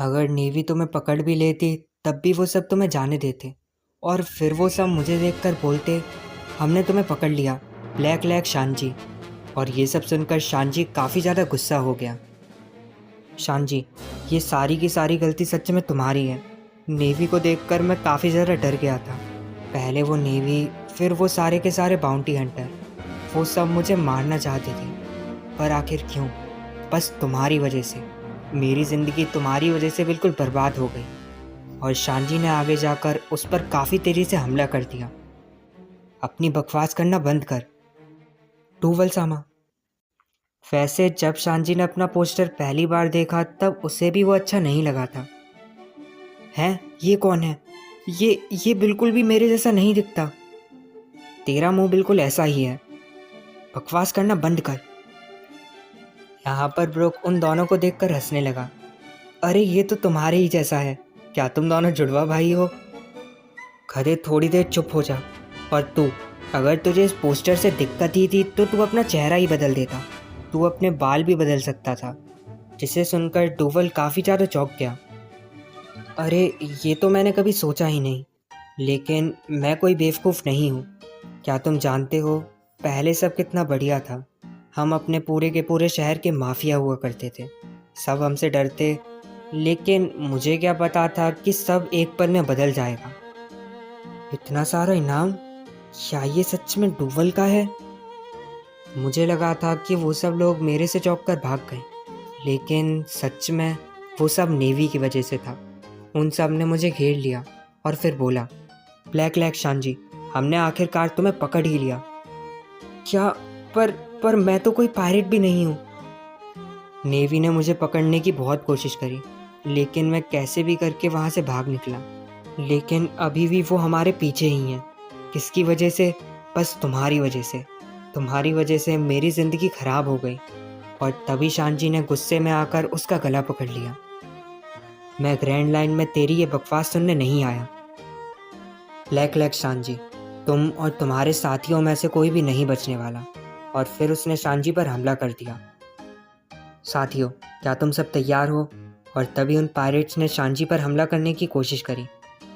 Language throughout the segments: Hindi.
अगर नेवी तुम्हें पकड़ भी लेती तब भी वो सब तुम्हें जाने देते। और फिर वो सब मुझे देखकर बोलते, हमने तुम्हें पकड़ लिया, ब्लैक लैक शानजी। और ये सब सुनकर शानजी काफ़ी ज़्यादा गुस्सा हो गया। शानजी, ये सारी की सारी गलती सच में तुम्हारी है। नेवी को देखकर मैं काफ़ी ज़्यादा डर गया था। पहले वो नेवी, फिर वो सारे के सारे बाउंटी हंटर, वो सब मुझे मारना चाहते थे। पर आखिर क्यों? बस तुम्हारी वजह से मेरी ज़िंदगी तुम्हारी वजह से बिल्कुल बर्बाद हो गई। और शानजी ने आगे जाकर उस पर काफ़ी तेज़ी से हमला कर दिया। अपनी बकवास करना बंद कर, टूवल सामा। वैसे जब शानजी ने अपना पोस्टर पहली बार देखा तब उसे भी वो अच्छा नहीं लगा था। हैं, ये कौन है? ये बिल्कुल भी मेरे जैसा नहीं दिखता। तेरा मुंह बिल्कुल ऐसा ही है। बकवास करना बंद कर। यहाँ पर ब्रोक उन दोनों को देखकर हंसने लगा। अरे ये तो तुम्हारे ही जैसा है। क्या तुम दोनों जुड़वा भाई हो? खदे, थोड़ी देर चुप हो जा। और तू, अगर तुझे इस पोस्टर से दिक्कत ही थी तो तू अपना चेहरा ही बदल देता। तू अपने बाल भी बदल सकता था। जिसे सुनकर डूवल काफ़ी ज़्यादा चौंक गया। अरे ये तो मैंने कभी सोचा ही नहीं, लेकिन मैं कोई बेवकूफ़ नहीं हूँ। क्या तुम जानते हो पहले सब कितना बढ़िया था? हम अपने पूरे के पूरे शहर के माफिया हुआ करते थे। सब हमसे डरते, लेकिन मुझे क्या पता था कि सब एक पल में बदल जाएगा। इतना सारा इनाम, क्या ये सच में डूवल का है? मुझे लगा था कि वो सब लोग मेरे से चौंक कर भाग गए, लेकिन सच में वो सब नेवी की वजह से था। उन सब ने मुझे घेर लिया और फिर बोला, ब्लैक लैक शानजी, हमने आखिरकार तुम्हें पकड़ ही लिया। क्या? पर मैं तो कोई पायरेट भी नहीं हूँ। नेवी ने मुझे पकड़ने की बहुत कोशिश करी, लेकिन मैं कैसे भी करके वहाँ से भाग निकला। लेकिन अभी भी वो हमारे पीछे ही हैं। किसकी वजह से? बस तुम्हारी वजह से। तुम्हारी वजह से मेरी ज़िंदगी खराब हो गई। और तभी शानजी ने गुस्से में आकर उसका गला पकड़ लिया। मैं ग्रैंड लाइन में तेरी ये बकवास सुनने नहीं आया। ब्लैक लैक शानजी, तुम और तुम्हारे साथियों में से कोई भी नहीं बचने वाला। और फिर उसने शानजी पर हमला कर दिया। साथियों, क्या तुम सब तैयार हो? और तभी उन पायरेट्स ने शानजी पर हमला करने की कोशिश करी,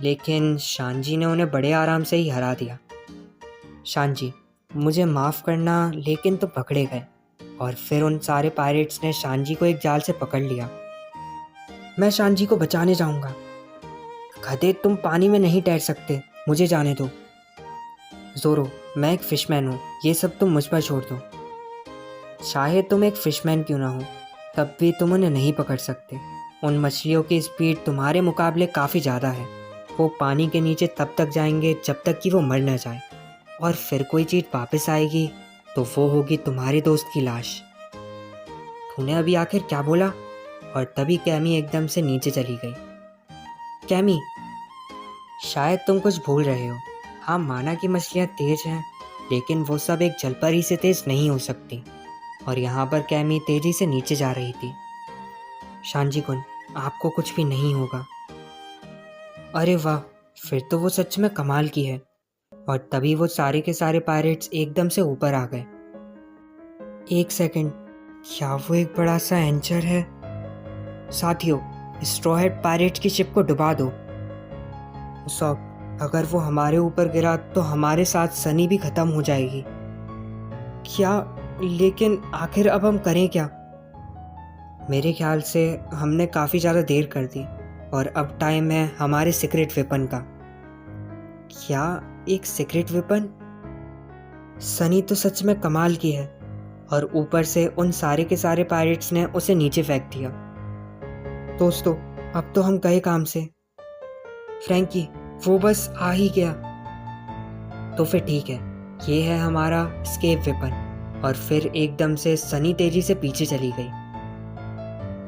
लेकिन शानजी ने उन्हें बड़े आराम से ही हरा दिया। शानजी, मुझे माफ़ करना, लेकिन तुम पकड़े गए। और फिर उन सारे पायरेट्स ने शानजी को एक जाल से पकड़ लिया। मैं शानजी को बचाने जाऊंगा। गधे, तुम पानी में नहीं तैर सकते, मुझे जाने दो। ज़ोरो, मैं एक फ़िशमैन हूँ, ये सब तुम मुझ पर छोड़ दो। चाहे तुम एक फ़िशमैन क्यों ना हो, तब भी तुम उन्हें नहीं पकड़ सकते। उन मछलियों की स्पीड तुम्हारे मुकाबले काफ़ी ज़्यादा है। वो पानी के नीचे तब तक जाएंगे जब तक कि वो मर न जाए। और फिर कोई चीज़ वापस आएगी तो वो होगी तुम्हारे दोस्त की लाश। तूने अभी आखिर क्या बोला? और तभी कैमी एकदम से नीचे चली गई। कैमी, शायद तुम कुछ भूल रहे हो। हाँ, माना कि मछलियाँ तेज हैं, लेकिन वो सब एक जलपरी से तेज नहीं हो सकती। और यहाँ पर कैमी तेजी से नीचे जा रही थी। शानजी कुन, आपको कुछ भी नहीं होगा। अरे वाह, फिर तो वो सच में कमाल की है। और तभी वो सारे के सारे पायरेट्स एकदम से ऊपर आ गए। एक सेकंड, क्या वो एक बड़ा सा एंचर है? साथियों, स्ट्रॉहेड पायरेट्स की शिप को डुबा दो। सॉप, अगर वो हमारे ऊपर गिरा तो हमारे साथ सनी भी खत्म हो जाएगी। क्या? लेकिन आखिर अब हम करें क्या? मेरे ख्याल से हमने काफ़ी ज़्यादा देर कर दी और अब टाइम है हमारे सीक्रेट वेपन का। क्या? एक सीक्रेट वेपन? सनी तो सच में कमाल की है। और ऊपर से उन सारे के सारे पायरेट्स ने उसे नीचे फेंक दिया। दोस्तों, अब तो हम गए काम से। फ्रैंकी, वो बस आ ही गया। तो फिर ठीक है, ये है हमारा स्केप वेपन। और फिर एकदम से सनी तेजी से पीछे चली गई।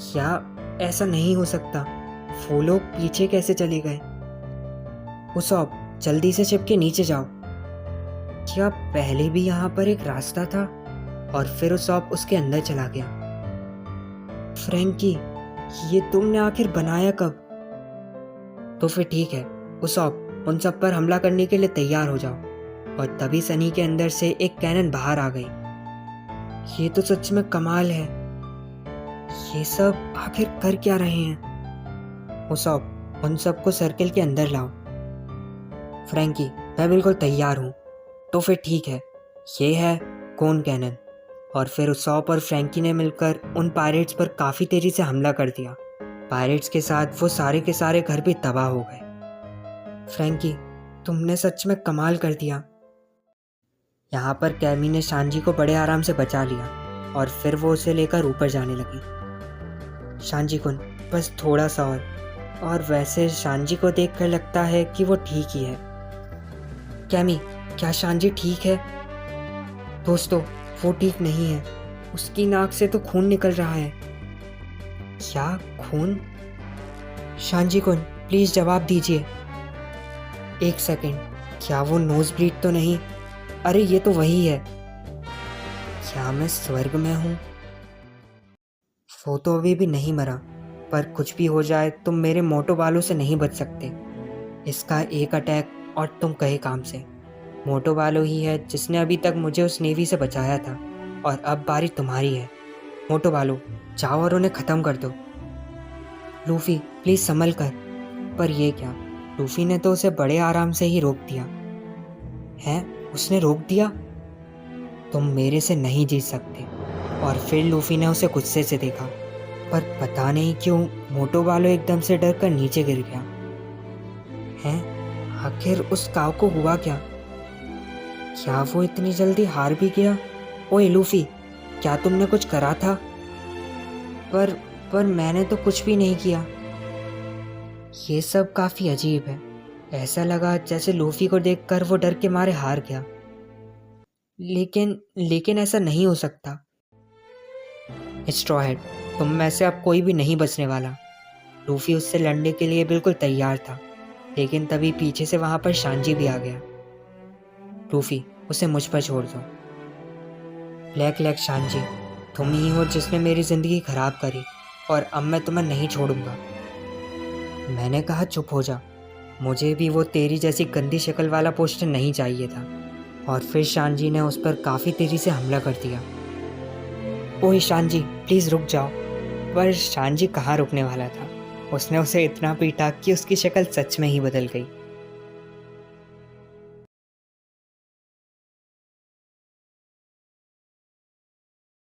क्या? ऐसा नहीं हो सकता। वो लोग पीछे कैसे चले गए? उसॉप, जल्दी से शिप के नीचे जाओ। क्या पहले भी यहाँ पर एक रास्ता था? और फिर उसॉप उसके अंदर चला गया। फ्रैंकी, ये तुमने आखिर बनाया कब? तो फिर ठीक है, उसॉप, उन सब पर हमला करने के लिए तैयार हो जाओ। और तभी सनी के अंदर से एक कैनन बाहर आ गई। ये तो सच में कमाल है। ये सब आखिर कर क्या रहे हैं? उसॉप, उन सबको सर्किल के अंदर लाओ। फ्रैंकी, मैं बिल्कुल तैयार हूँ। तो फिर ठीक है, ये है कोन कैनन। और फिर उसॉप और फ्रैंकी ने मिलकर उन पायरेट्स पर काफ़ी तेज़ी से हमला कर दिया। पायरेट्स के साथ वो सारे के सारे घर भी तबाह हो गए। फ्रैंकी, तुमने सच में कमाल कर दिया। यहाँ पर कैमी ने शांजी को बड़े आराम से बचा लिया और फिर वो उसे लेकर ऊपर जाने लगी। शांजी कुन, बस थोड़ा सा और वैसे शांजी को देखकर लगता है कि वो ठीक ही है। कैमी, क्या शांजी ठीक है? दोस्तों, वो ठीक नहीं है। उसकी नाक से तो खून निकल रहा है। क्या खून? शांजी कुन, प्लीज जवाब दीजिए। एक सेकंड, क्या वो नोज ब्लीड तो नहीं? अरे ये तो वही है। क्या मैं स्वर्ग में हूँ? वो तो अभी भी नहीं मरा, पर कुछ भी हो जाए तुम मेरे मोटो बालों से नहीं बच सकते। इसका एक अटैक और तुम कहे काम से। मोटो बालो ही है जिसने अभी तक मुझे उस नेवी से बचाया था, और अब बारी तुम्हारी है। मोटो बालो, जाओ और उन्हें ख़त्म कर दो। लूफी, प्लीज़ संभल कर। पर ये क्या? लूफी ने तो उसे बड़े आराम से ही रोक दिया। हैं? उसने रोक दिया? तुम मेरे से नहीं जीत सकते। और फिर लूफी ने उसे गुस्से से देखा, पर पता नहीं क्यों मोटो बालो एकदम से डर कर नीचे गिर गया। हैं? आखिर उस काव को हुआ क्या? क्या वो इतनी जल्दी हार भी गया? ओए लूफी, क्या तुमने कुछ करा था? पर मैंने तो कुछ भी नहीं किया। ये सब काफ़ी अजीब है। ऐसा लगा जैसे लूफी को देखकर वो डर के मारे हार गया। लेकिन ऐसा नहीं हो सकता। स्ट्रॉ हेड, तुम में से अब कोई भी नहीं बचने वाला। लूफी उससे लड़ने के लिए बिल्कुल तैयार था, लेकिन तभी पीछे से वहां पर शांजी भी आ गया। लूफी, उसे मुझ पर छोड़ दो। ब्लैक लैक शांजी, तुम ही हो जिसने मेरी ज़िंदगी खराब करी, और अब मैं तुम्हें नहीं छोड़ूंगा। मैंने कहा चुप हो जा। मुझे भी वो तेरी जैसी गंदी शक्ल वाला पोस्टर नहीं चाहिए था। और फिर शांजी ने उस पर काफ़ी तेज़ी से हमला कर दिया। ओए शांजी, प्लीज़ रुक जाओ। पर शांजी कहाँ रुकने वाला था। उसने उसे इतना पीटा कि उसकी शक्ल सच में ही बदल गई।